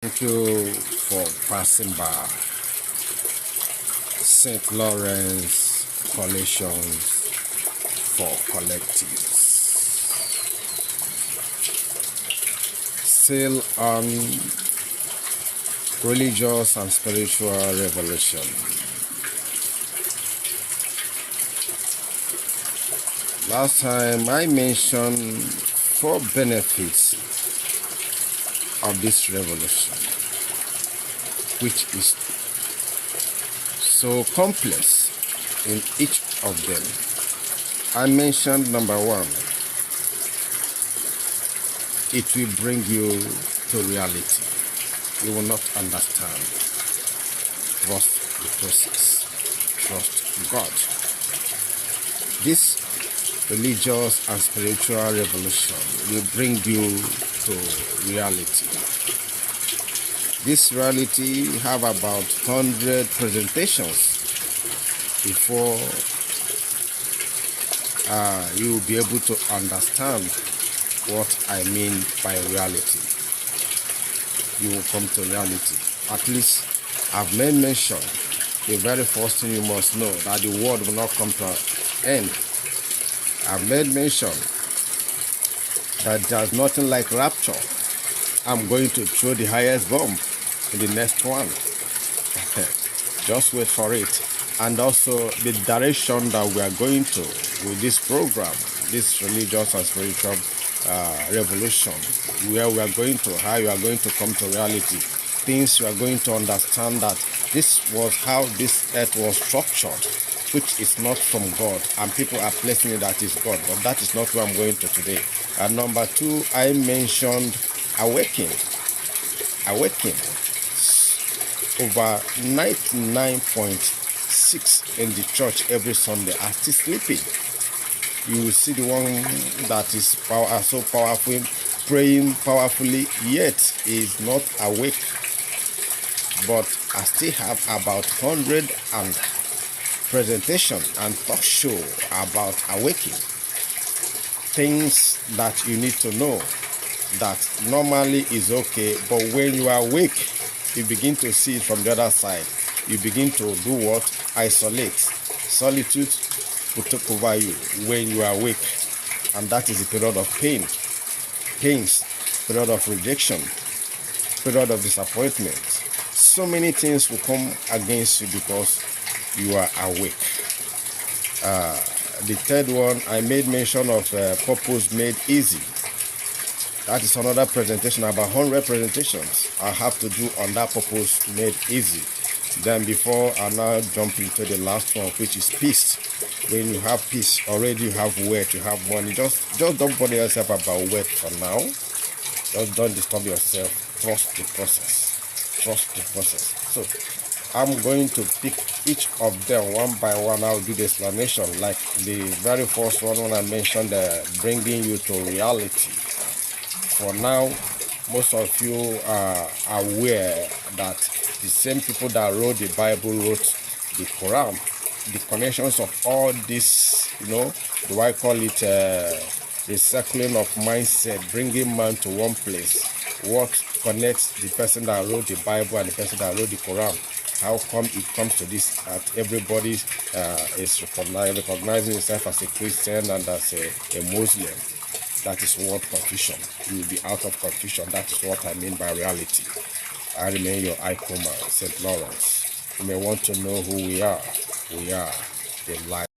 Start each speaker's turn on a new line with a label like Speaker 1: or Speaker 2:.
Speaker 1: Thank you for passing by St. Lawrence Collections for Collectives. Still on religious and spiritual revolution. Last time I mentioned 4 benefits of this revolution, which is so complex in each of them. I mentioned number 1, it will bring you to reality. You will not understand. Trust the process. Trust God. This religious and spiritual revolution will bring you to reality. This reality have about 100 presentations before you will be able to understand what I mean by reality. You will come to reality. At least I've made mention, the very first thing you must know, that the world will not come to an end. I've made mention that there's nothing like rapture. I'm going to throw the highest bomb in the next one. Just wait for it. And also the direction that we are going to with this program, this religious and spiritual revolution, where we are going to, how you are going to come to reality. Things you are going to understand that this was how this earth was structured, which is not from God, and people are placing it that is God, but that is not where I'm going to today. And number 2, I mentioned awakening. Over 99.6 in the church every Sunday are still sleeping. You will see the one that is so powerful, praying powerfully, yet is not awake. But I still have about 100 and presentation and talk show about awakening. Things that you need to know that normally is okay, but when you are awake, you begin to see it from the other side. You begin to do what? Isolate. Solitude will take over you when you are awake. And that is a period of pains, period of rejection, period of disappointment. So many things will come against you because you are awake. The third one, I made mention of purpose made easy. That is another presentation, about 100 presentations I have to do on that purpose made easy. Then before I now jump into the last one, which is peace. When you have peace, already you have wealth, you have money. Just don't bother yourself about wealth for now. Just don't disturb yourself. Trust the process. Trust the process. So I'm going to pick each of them one by one. I'll do the explanation. Like the very first one when I mentioned bringing you to reality. For now, most of you are aware that the same people that wrote the Bible wrote the Quran. The connections of all this, do I call it the circling of mindset, bringing man to one place? What connects the person that wrote the Bible and the person that wrote the Quran? How come it comes to this that everybody is recognizing himself as a Christian and as a Muslim? That is what confusion. You will be out of confusion. That is what I mean by reality. I remain your Ikoma, St. Lawrence. You may want to know who we are. We are the light.